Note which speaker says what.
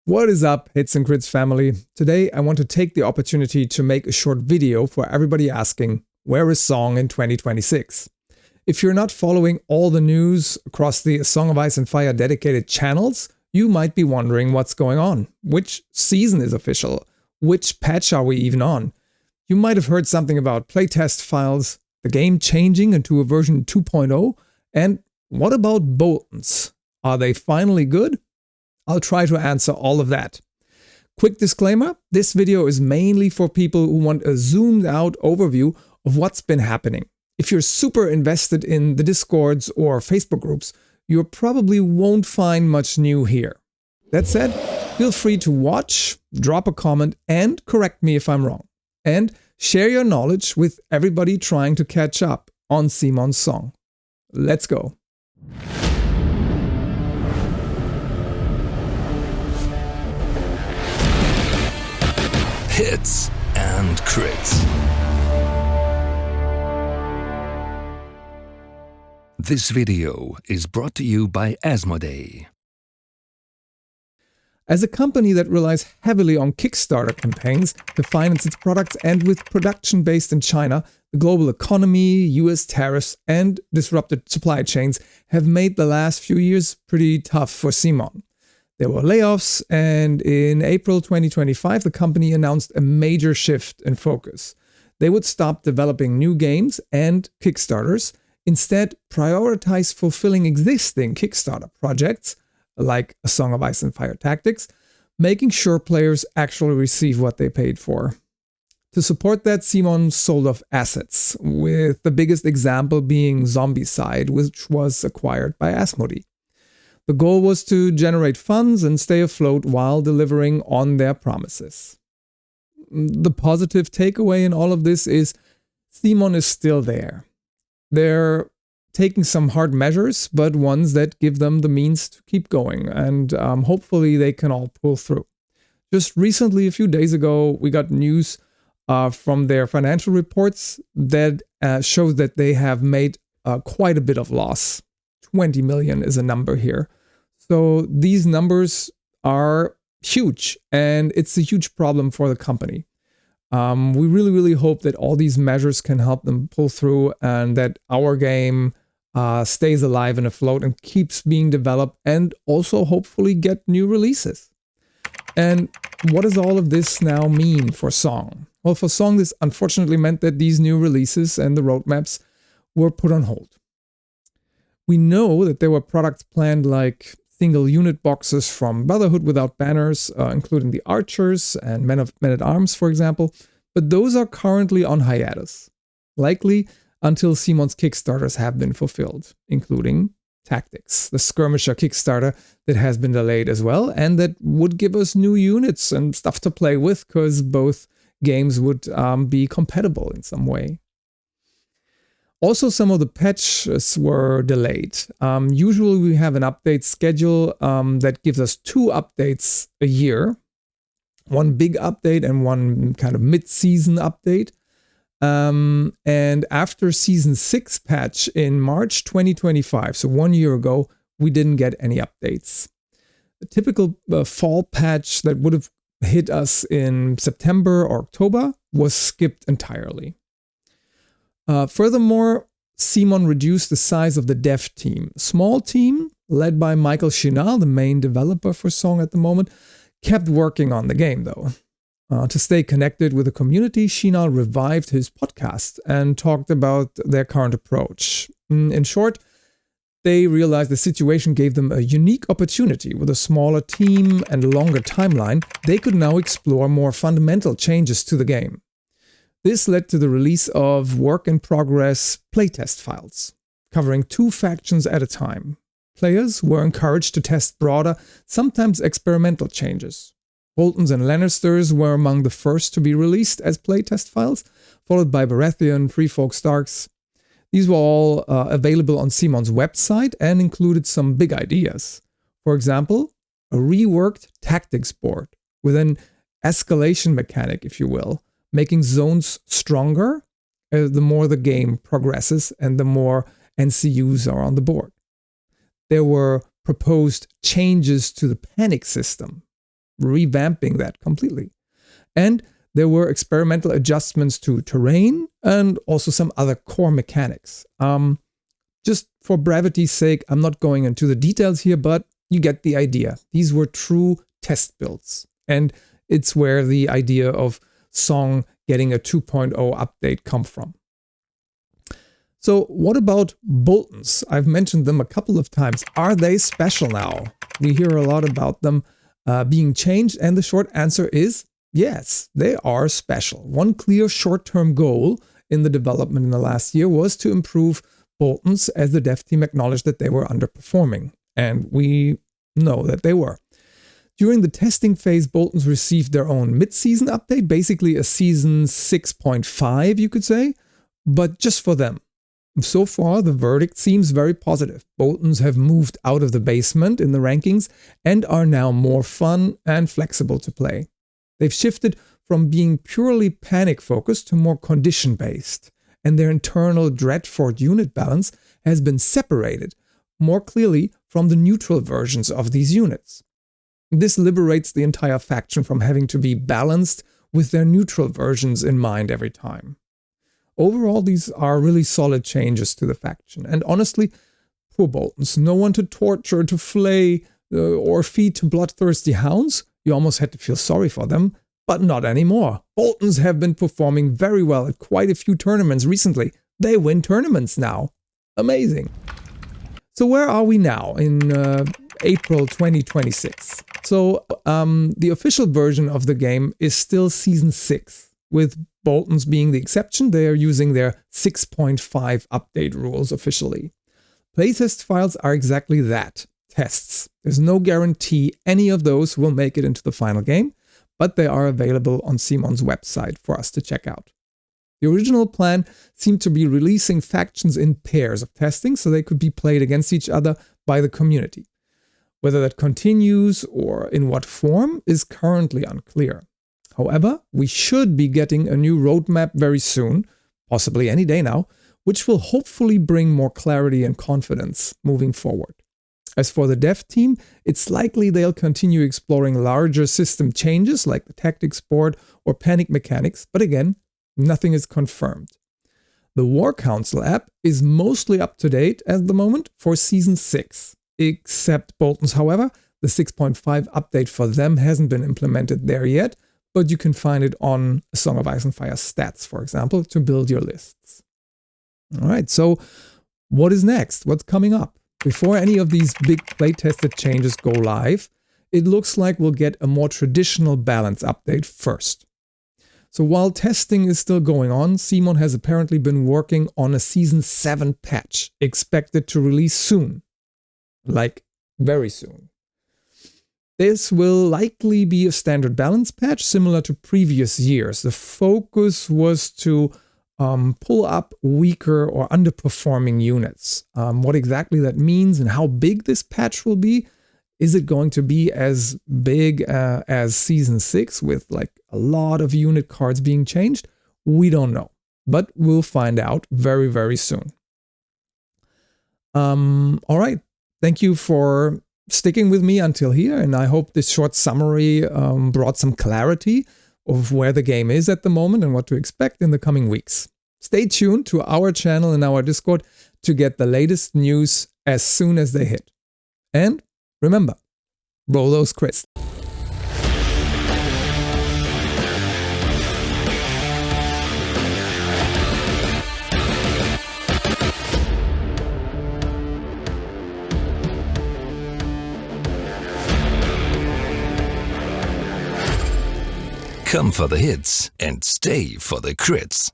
Speaker 1: What is up, Hits and Crits family? Today I want to take the opportunity to make a short video for everybody asking, where is Song in 2026? If you're not following all the news across the Song of Ice and Fire dedicated channels, you might be wondering what's going on. Which season is official? Which patch are we even on? You might have heard something about playtest files, the game changing into a version 2.0, and what about Boltons? Are they finally good? I'll try to answer all of that. Quick disclaimer, this video is mainly for people who want a zoomed out overview of what's been happening. If you're super invested in the Discords or Facebook groups, you probably won't find much new here. That said, feel free to watch, drop a comment, and correct me if I'm wrong. And share your knowledge with everybody trying to catch up on cmon's Song. Let's go.
Speaker 2: Hits and Crits. This video is brought to you by Asmodee.
Speaker 1: As a company that relies heavily on Kickstarter campaigns to finance its products, and with production based in China, the global economy, US tariffs, and disrupted supply chains have made the last few years pretty tough for cmon. There were layoffs, and in April 2025, the company announced a major shift in focus. They would stop developing new games and Kickstarters, instead prioritize fulfilling existing Kickstarter projects, like A Song of Ice and Fire Tactics, making sure players actually receive what they paid for. To support that, cmon sold off assets, with the biggest example being Zombicide, which was acquired by Asmodee. The goal was to generate funds and stay afloat while delivering on their promises. The positive takeaway in all of this is cmon is still there. They're taking some hard measures, but ones that give them the means to keep going, and hopefully they can all pull through. Just recently, a few days ago, we got news from their financial reports that shows that they have made quite a bit of loss. 20 million is a number here. So these numbers are huge, and it's a huge problem for the company. We really hope that all these measures can help them pull through, and that our game stays alive and afloat and keeps being developed, and also hopefully get new releases. And what does all of this now mean for Song? Well, for Song, this unfortunately meant that these new releases and the roadmaps were put on hold. We know that there were products planned like single unit boxes from Brotherhood without banners, including the Archers and Men at Arms, for example, but those are currently on hiatus, likely until cmon's Kickstarters have been fulfilled, including Tactics, the skirmisher Kickstarter that has been delayed as well, and that would give us new units and stuff to play with, because both games would be compatible in some way. Also, some of the patches were delayed. Usually we have an update schedule that gives us 2 updates a year. One big update and one kind of mid-season update. And after Season 6 patch in March 2025, so 1 year ago, we didn't get any updates. A typical fall patch that would have hit us in September or October was skipped entirely. Furthermore, cmon reduced the size of the dev team. A small team, led by Michael Chinal, the main developer for Song at the moment, kept working on the game though. To stay connected with the community, Chinal revived his podcast and talked about their current approach. In short, they realized the situation gave them a unique opportunity. With a smaller team and a longer timeline, they could now explore more fundamental changes to the game. This led to the release of work-in-progress playtest files, covering 2 factions at a time. Players were encouraged to test broader, sometimes experimental changes. Boltons and Lannisters were among the first to be released as playtest files, followed by Baratheon, Free Folk Starks. These were all available on cmon's website and included some big ideas. For example, a reworked tactics board with an escalation mechanic, if you will, making zones stronger the more the game progresses and the more NCUs are on the board. There were proposed changes to the panic system, revamping that completely. And there were experimental adjustments to terrain and also some other core mechanics. Just for brevity's sake, I'm not going into the details here, but you get the idea. These were true test builds. And it's where the idea of Song getting a 2.0 update come from. So what about Boltons? I've mentioned them a couple of times. Are they special now? We hear a lot about them being changed, and the short answer is yes, they are special. One clear short-term goal in the development in the last year was to improve Boltons, as the dev team acknowledged that they were underperforming. And we know that they were. During the testing phase, Boltons received their own mid-season update, basically a season 6.5, you could say, but just for them. So far, the verdict seems very positive. Boltons have moved out of the basement in the rankings and are now more fun and flexible to play. They've shifted from being purely panic-focused to more condition-based, and their internal Dreadfort unit balance has been separated more clearly from the neutral versions of these units. This liberates the entire faction from having to be balanced with their neutral versions in mind every time. Overall, these are really solid changes to the faction, and honestly, poor Boltons, no one to torture, to flay, or feed to bloodthirsty hounds. You almost had to feel sorry for them, but not anymore. Boltons have been performing very well at quite a few tournaments recently. They win tournaments now. Amazing. So where are we now in April 2026? So the official version of the game is still Season 6, with Boltons being the exception. They are using their 6.5 update rules officially. Playtest files are exactly that, tests. There's no guarantee any of those will make it into the final game, but they are available on cmon's website for us to check out. The original plan seemed to be releasing factions in pairs of testing so they could be played against each other by the community. Whether that continues or in what form is currently unclear. However, we should be getting a new roadmap very soon, possibly any day now, which will hopefully bring more clarity and confidence moving forward. As for the dev team, it's likely they'll continue exploring larger system changes like the tactics board or panic mechanics, but again, nothing is confirmed. The War Council app is mostly up to date at the moment for Season 6, except Boltons, however. The 6.5 update for them hasn't been implemented there yet, but you can find it on A Song of Ice and Fire stats, for example, to build your lists. All right, so what is next? What's coming up? Before any of these big playtested changes go live, it looks like we'll get a more traditional balance update first. So while testing is still going on, cmon has apparently been working on a Season 7 patch, expected to release soon. Like, very soon. This will likely be a standard balance patch similar to previous years. The focus was to pull up weaker or underperforming units. What exactly that means and how big this patch will be. Is it going to be as big as Season 6 with like a lot of unit cards being changed? We don't know, but we'll find out very, very soon. All right. Thank you for sticking with me until here, and I hope this short summary brought some clarity of where the game is at the moment and what to expect in the coming weeks. Stay tuned to our channel and our Discord to get the latest news as soon as they hit. And remember, roll those crits.
Speaker 2: Come for the hits and stay for the crits.